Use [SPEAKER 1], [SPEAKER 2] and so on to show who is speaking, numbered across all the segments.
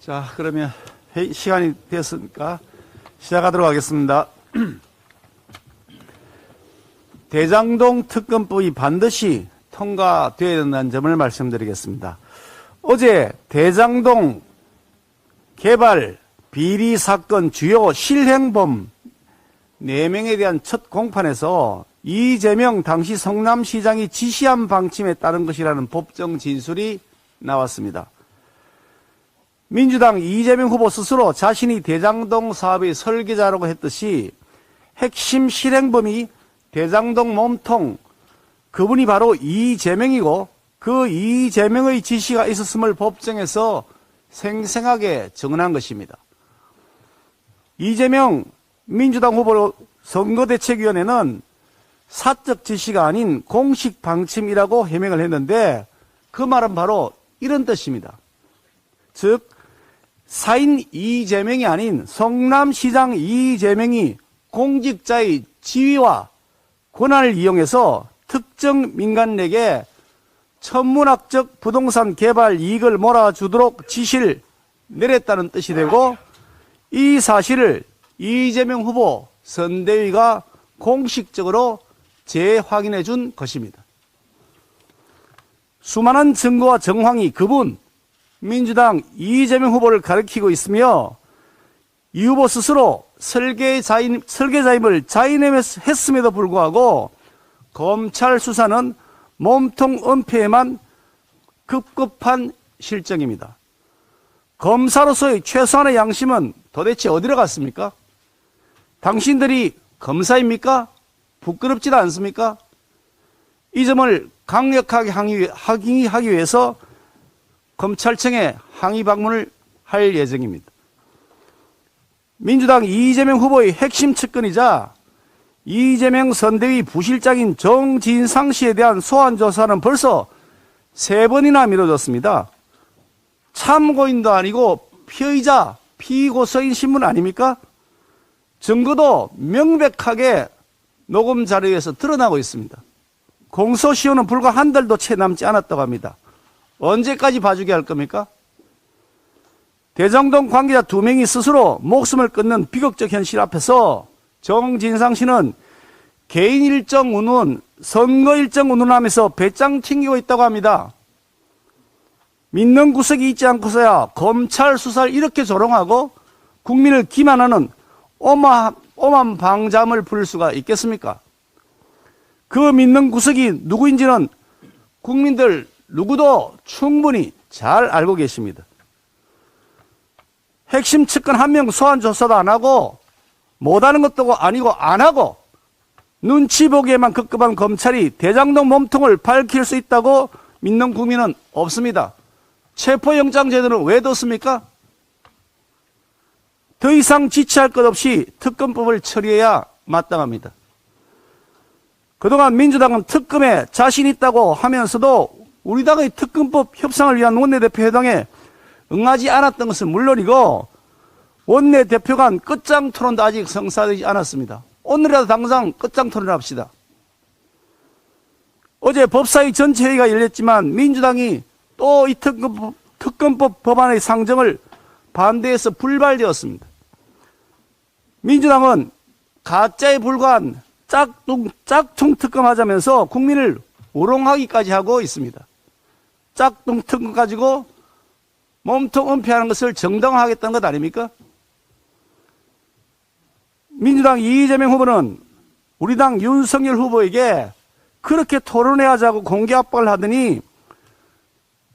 [SPEAKER 1] 자, 그러면 회의 시간이 됐으니까 시작하도록 하겠습니다. 대장동 특검법이 반드시 통과되어야 된다는 점을 말씀드리겠습니다. 어제 대장동 개발 비리 사건 주요 실행범 4명에 대한 첫 공판에서 이재명 당시 성남시장이 지시한 방침에 따른 것이라는 법정 진술이 나왔습니다. 민주당 이재명 후보 스스로 자신이 대장동 사업의 설계자라고 했듯이 핵심 실행범이 대장동 몸통, 그분이 바로 이재명이고 그 이재명의 지시가 있었음을 법정에서 생생하게 증언한 것입니다. 이재명 민주당 후보 선거대책위원회는 사적 지시가 아닌 공식 방침이라고 해명을 했는데 그 말은 바로 이런 뜻입니다. 즉 사인 이재명이 아닌 성남시장 이재명이 공직자의 지위와 권한을 이용해서 특정 민간에게 천문학적 부동산 개발 이익을 몰아주도록 지시를 내렸다는 뜻이 되고, 이 사실을 이재명 후보 선대위가 공식적으로 재확인해 준 것입니다. 수많은 증거와 정황이 그분 민주당 이재명 후보를 가리키고 있으며, 이 후보 스스로 설계자임을 자인했음에도 불구하고 검찰 수사는 몸통 은폐에만 급급한 실정입니다. 검사로서의 최소한의 양심은 도대체 어디로 갔습니까? 당신들이 검사입니까? 부끄럽지도 않습니까? 이 점을 강력하게 항의하기 위해서 검찰청에 항의 방문을 할 예정입니다. 민주당 이재명 후보의 핵심 측근이자 이재명 선대위 부실장인 정진상 씨에 대한 소환 조사는 벌써 3번이나 미뤄졌습니다. 참고인도 아니고 피의자, 피고서인 신문 아닙니까? 증거도 명백하게 녹음 자료에서 드러나고 있습니다. 공소시효는 불과 한 달도 채 남지 않았다고 합니다. 언제까지 봐주게 할 겁니까? 대장동 관계자 2명이 스스로 목숨을 끊는 비극적 현실 앞에서 정진상 씨는 개인 일정 운운, 선거 일정 운운하면서 배짱 튕기고 있다고 합니다. 믿는 구석이 있지 않고서야 검찰 수사를 이렇게 조롱하고 국민을 기만하는 오만 방잠을 부릴 수가 있겠습니까? 그 믿는 구석이 누구인지는 국민들 누구도 충분히 잘 알고 계십니다. 핵심 측근 1명 소환 조사도 안 하고 못하는 것도 아니고 안 하고 눈치 보기에만 급급한 검찰이 대장동 몸통을 밝힐 수 있다고 믿는 국민은 없습니다. 체포영장 제도는 왜 뒀습니까? 더 이상 지체할 것 없이 특검법을 처리해야 마땅합니다. 그동안 민주당은 특검에 자신 있다고 하면서도 우리 당의 특검법 협상을 위한 원내대표 회동에 응하지 않았던 것은 물론이고 원내대표 간 끝장 토론도 아직 성사되지 않았습니다. 오늘이라도 당장 끝장 토론을 합시다. 어제 법사위 전체 회의가 열렸지만 민주당이 또 이 특검법 법안의 상정을 반대해서 불발되었습니다. 민주당은 가짜에 불과한 짝퉁 특검하자면서 국민을 우롱하기까지 하고 있습니다. 짝퉁 특검 가지고 몸통 은폐하는 것을 정당화하겠다는 것 아닙니까? 민주당 이재명 후보는 우리 당 윤석열 후보에게 그렇게 토론회 하자고 공개 압박을 하더니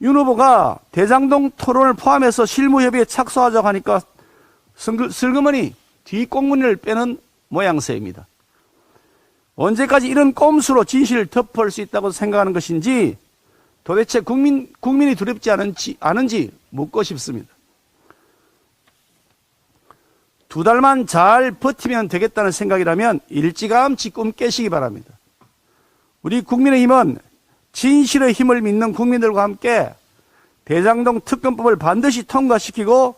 [SPEAKER 1] 윤 후보가 대장동 토론을 포함해서 실무협의에 착수하자고 하니까 슬그머니 뒷공문을 빼는 모양새입니다. 언제까지 이런 꼼수로 진실을 덮을 수 있다고 생각하는 것인지 도대체 국민이 두렵지 않은지 묻고 싶습니다. 2달만 잘 버티면 되겠다는 생각이라면 일찌감치 꿈 깨시기 바랍니다. 우리 국민의힘은 진실의 힘을 믿는 국민들과 함께 대장동 특검법을 반드시 통과시키고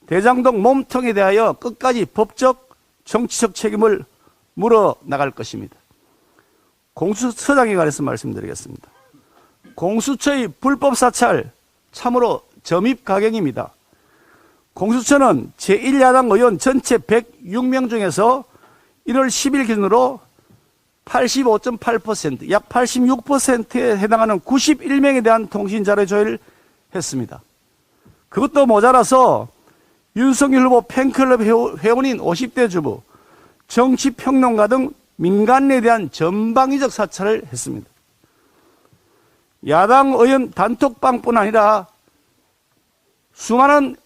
[SPEAKER 1] 대장동 몸통에 대하여 끝까지 법적, 정치적 책임을 물어나갈 것입니다. 공수처장에 관해서 말씀드리겠습니다. 공수처의 불법 사찰 참으로 점입가경입니다. 공수처는 제1야당 의원 전체 106명 중에서 1월 10일 기준으로 85.8%, 약 86%에 해당하는 91명에 대한 통신자료 조회를 했습니다. 그것도 모자라서 윤석열 후보 팬클럽 회원인 50대 주부, 정치평론가 등 민간인에 대한 전방위적 사찰을 했습니다. 야당 의원 단톡방뿐 아니라 수많은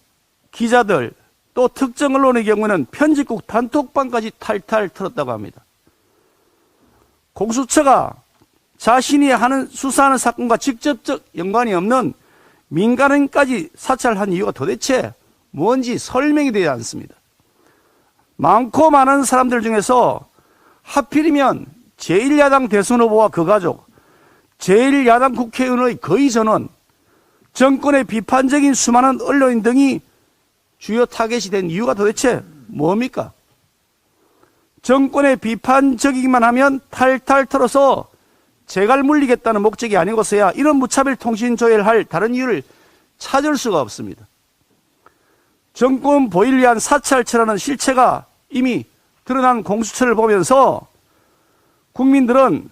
[SPEAKER 1] 기자들 또 특정 언론의 경우는 편집국 단톡방까지 탈탈 털었다고 합니다. 공수처가 자신이 수사하는 사건과 직접적 연관이 없는 민간인까지 사찰한 이유가 도대체 뭔지 설명이 되지 않습니다. 많고 많은 사람들 중에서 하필이면 제1야당 대선 후보와 그 가족, 제1야당 국회의원의 거의 전원, 정권의 비판적인 수많은 언론인 등이 주요 타겟이 된 이유가 도대체 뭡니까? 정권의 비판적이기만 하면 탈탈 털어서 재갈 물리겠다는 목적이 아니고서야 이런 무차별 통신 조회를 할 다른 이유를 찾을 수가 없습니다. 정권 보위를 위한 사찰처라는 실체가 이미 드러난 공수처를 보면서 국민들은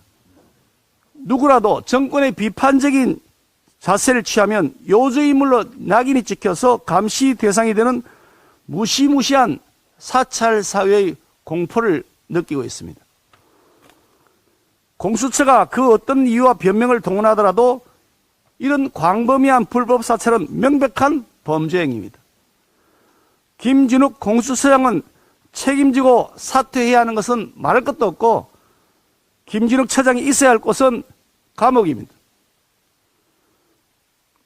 [SPEAKER 1] 누구라도 정권의 비판적인 자세를 취하면 요주인물로 낙인이 찍혀서 감시 대상이 되는 무시무시한 사찰 사회의 공포를 느끼고 있습니다. 공수처가 그 어떤 이유와 변명을 동원하더라도 이런 광범위한 불법 사찰은 명백한 범죄 행위입니다. 김진욱 공수처장은 책임지고 사퇴해야 하는 것은 말할 것도 없고 김진욱 처장이 있어야 할 곳은 감옥입니다.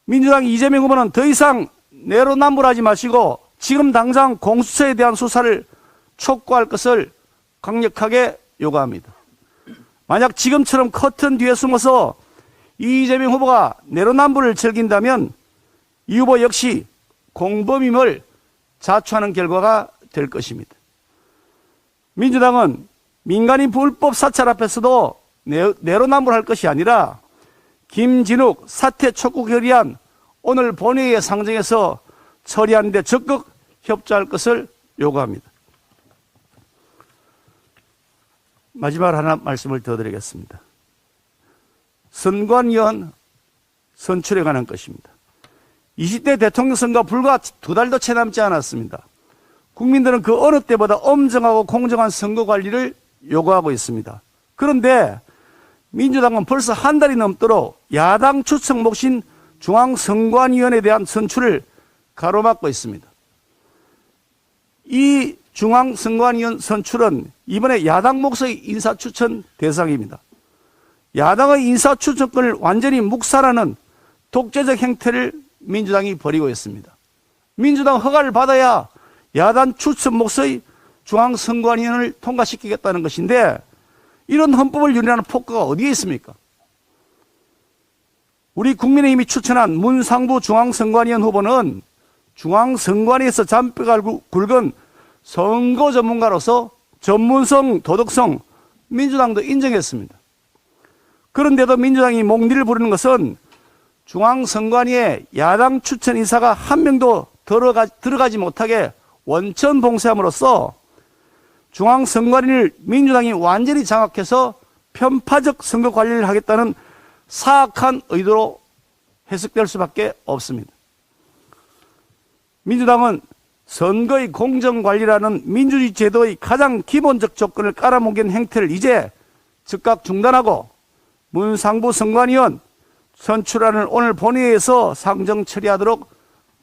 [SPEAKER 1] 민주당 이재명 후보는 더 이상 내로남불하지 마시고 지금 당장 공수처에 대한 수사를 촉구할 것을 강력하게 요구합니다. 만약 지금처럼 커튼 뒤에 숨어서 이재명 후보가 내로남불을 즐긴다면 이 후보 역시 공범임을 자초하는 결과가 될 것입니다. 민주당은 민간인 불법 사찰 앞에서도 내로남불할 것이 아니라 김진욱 사퇴 촉구 결의안 오늘 본회의에 상정해서 처리하는 데 적극 협조할 것을 요구합니다. 마지막으로 하나 말씀을 더 드리겠습니다. 선관위원 선출에 관한 것입니다. 20대 대통령 선거 불과 2달도 채 남지 않았습니다. 국민들은 그 어느 때보다 엄정하고 공정한 선거 관리를 요구하고 있습니다. 그런데 민주당은 벌써 한 달이 넘도록 야당 추천 몫인 중앙선관위원회에 대한 선출을 가로막고 있습니다. 이 중앙선관위원 선출은 이번에 야당 몫의 인사추천 대상입니다. 야당의 인사추천권을 완전히 묵살하는 독재적 행태를 민주당이 벌이고 있습니다. 민주당 허가를 받아야 야당 추천 몫의 중앙선관위원을 통과시키겠다는 것인데 이런 헌법을 유린하는 폭거가 어디에 있습니까? 우리 국민의힘이 추천한 문상부 중앙선관위원 후보는 중앙선관위에서 잔뼈가 굵은 선거 전문가로서 전문성, 도덕성 민주당도 인정했습니다. 그런데도 민주당이 목리를 부르는 것은 중앙선관위에 야당 추천 인사가 한 명도 들어가지 못하게 원천 봉쇄함으로써 중앙선관위를 민주당이 완전히 장악해서 편파적 선거 관리를 하겠다는 사악한 의도로 해석될 수밖에 없습니다. 민주당은 선거의 공정관리라는 민주주의 제도의 가장 기본적 조건을 깔아뭉갠 행태를 이제 즉각 중단하고 문상부 선관위원 선출안을 오늘 본회의에서 상정 처리하도록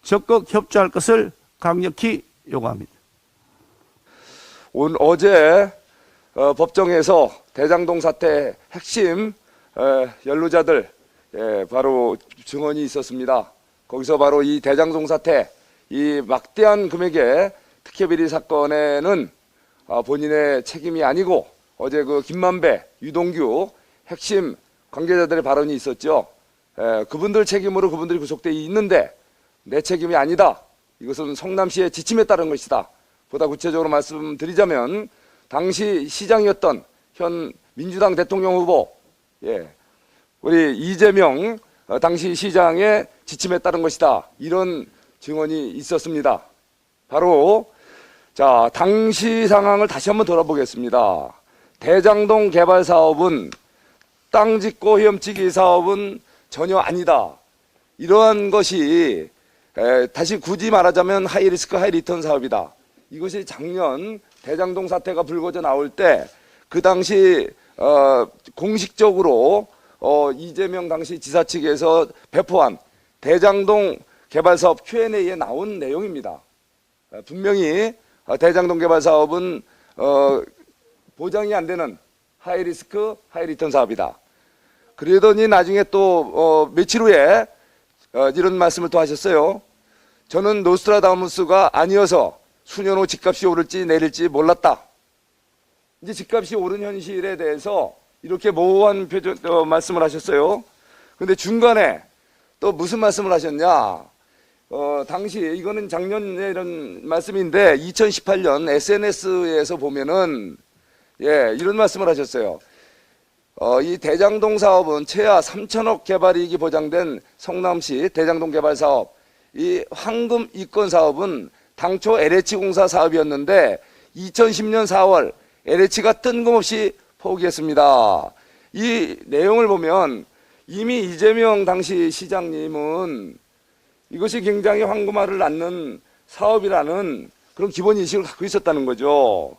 [SPEAKER 1] 적극 협조할 것을 강력히 요구합니다.
[SPEAKER 2] 어제 법정에서 대장동 사태 핵심 연루자들 바로 증언이 있었습니다. 거기서 바로 이 대장동 사태 이 막대한 금액의 특혜비리 사건에는 본인의 책임이 아니고 어제 그 김만배, 유동규 핵심 관계자들의 발언이 있었죠. 그분들 책임으로 그분들이 구속돼 있는데 내 책임이 아니다. 이것은 성남시의 지침에 따른 것이다. 보다 구체적으로 말씀드리자면 당시 시장이었던 현 민주당 대통령 후보 우리 이재명 당시 시장의 지침에 따른 것이다. 이런 증언이 있었습니다. 바로 자, 당시 상황을 다시 한번 돌아보겠습니다. 대장동 개발 사업은 땅 짓고 헤엄치기 사업은 전혀 아니다. 이러한 것이 다시 굳이 말하자면 하이리스크 하이리턴 사업이다. 이것이 작년 대장동 사태가 불거져 나올 때 그 당시 공식적으로 이재명 당시 지사 측에서 배포한 대장동 개발 사업 Q&A에 나온 내용입니다. 분명히 대장동 개발 사업은 보장이 안 되는 하이리스크 하이리턴 사업이다. 그러더니 나중에 또 며칠 후에 이런 말씀을 또 하셨어요. 저는 노스트라다무스가 아니어서 수년 후 집값이 오를지 내릴지 몰랐다. 이제 집값이 오른 현실에 대해서 이렇게 모호한 말씀을 하셨어요. 그런데 중간에 또 무슨 말씀을 하셨냐? 당시 이거는 작년에 이런 말씀인데 2018년 SNS에서 보면은 이런 말씀을 하셨어요. 이 대장동 사업은 최하 3천억 개발이익이 보장된 성남시 대장동 개발 사업, 이 황금 이권 사업은 당초 LH공사 사업이었는데 2010년 4월 LH가 뜬금없이 포기했습니다. 이 내용을 보면 이미 이재명 당시 시장님은 이것이 굉장히 황금알을 낳는 사업이라는 그런 기본 인식을 갖고 있었다는 거죠.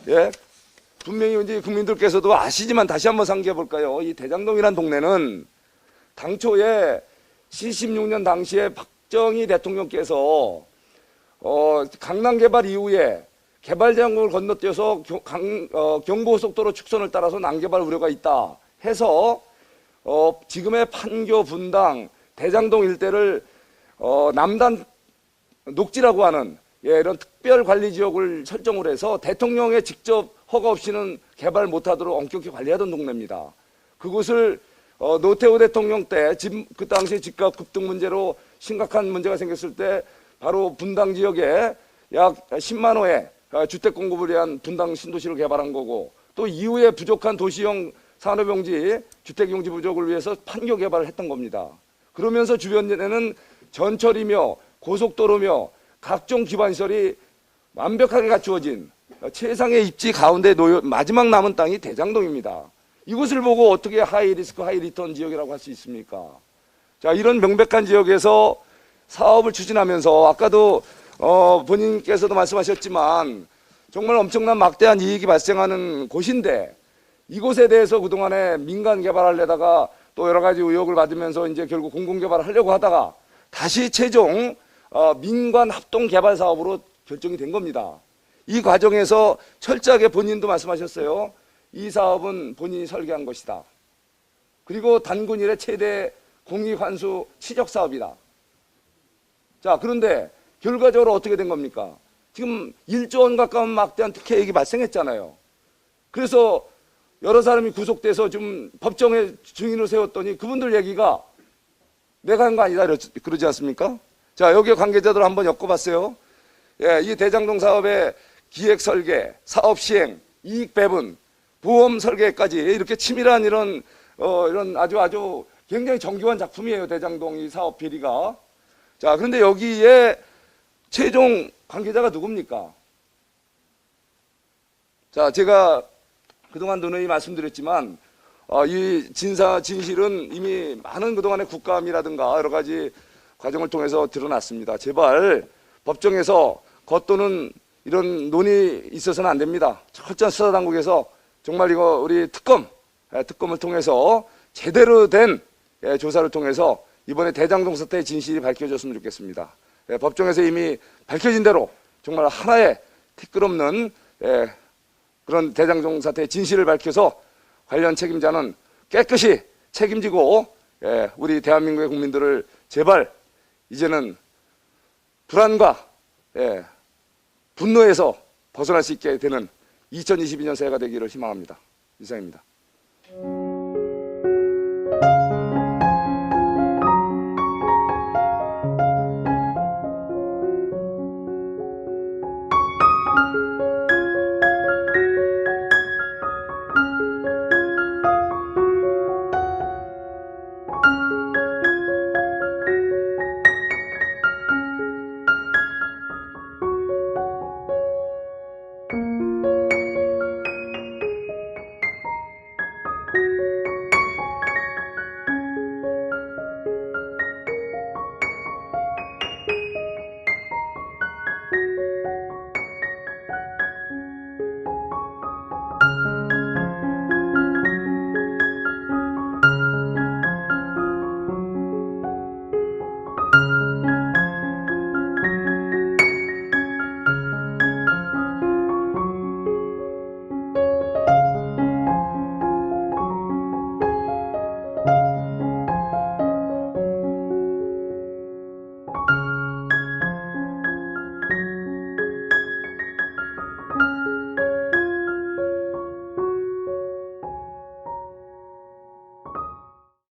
[SPEAKER 2] 예? 분명히 이제 국민들께서도 아시지만 다시 한번 상기해 볼까요? 이 대장동이란 동네는 당초에 76년 당시에 박정희 대통령께서 강남 개발 이후에 개발 제한국을 건너뛰어서 경부고속도로 축선을 따라서 난개발 우려가 있다 해서 지금의 판교, 분당, 대장동 일대를 남단 녹지라고 하는 이런 특별관리지역을 설정을 해서 대통령의 직접 허가 없이는 개발 못하도록 엄격히 관리하던 동네입니다. 그곳을 노태우 대통령 때 그 당시 집값 급등 문제로 심각한 문제가 생겼을 때 바로 분당 지역에 약 10만 호의 주택 공급을 위한 분당 신도시를 개발한 거고, 또 이후에 부족한 도시형 산업용지, 주택용지 부족을 위해서 판교 개발을 했던 겁니다. 그러면서 주변에는 전철이며 고속도로며 각종 기반시설이 완벽하게 갖추어진 최상의 입지 가운데 마지막 남은 땅이 대장동입니다. 이곳을 보고 어떻게 하이리스크 하이리턴 지역이라고 할 수 있습니까? 자, 이런 명백한 지역에서 사업을 추진하면서 아까도 본인께서도 말씀하셨지만 정말 엄청난 막대한 이익이 발생하는 곳인데, 이곳에 대해서 그동안에 민간 개발하려다가 또 여러 가지 의혹을 받으면서 이제 결국 공공개발을 하려고 하다가 다시 최종 민관 합동 개발 사업으로 결정이 된 겁니다. 이 과정에서 철저하게 본인도 말씀하셨어요. 이 사업은 본인이 설계한 것이다. 그리고 단군 이래 최대 공익환수 치적 사업이다. 자, 그런데 결과적으로 어떻게 된 겁니까? 지금 1조 원 가까운 막대한 특혜이익이 발생했잖아요. 그래서 여러 사람이 구속돼서 좀 법정에 증인을 세웠더니 그분들 얘기가 내가 한 거 아니다 그러지 않습니까? 자, 여기 관계자들 한번 엮어봤어요. 이 대장동 사업의 기획 설계, 사업 시행, 이익 배분, 보험 설계까지 이렇게 치밀한 이런 아주 굉장히 정교한 작품이에요. 대장동 이 사업 비리가. 자, 그런데 여기에 최종 관계자가 누굽니까? 자, 제가 그동안 누누이 말씀드렸지만 이 진실은 이미 많은 그동안의 국감이라든가 여러 가지 과정을 통해서 드러났습니다. 제발 법정에서 겉도는 이런 논의 있어서는 안 됩니다. 철저한 수사당국에서 정말 이거 우리 특검을 통해서 제대로 된 조사를 통해서 이번에 대장동 사태의 진실이 밝혀졌으면 좋겠습니다. 법정에서 이미 밝혀진 대로 정말 하나의 티끌없는 그런 대장동 사태의 진실을 밝혀서 관련 책임자는 깨끗이 책임지고 우리 대한민국의 국민들을 제발 이제는 불안과 분노에서 벗어날 수 있게 되는 2022년 새해가 되기를 희망합니다. 이상입니다.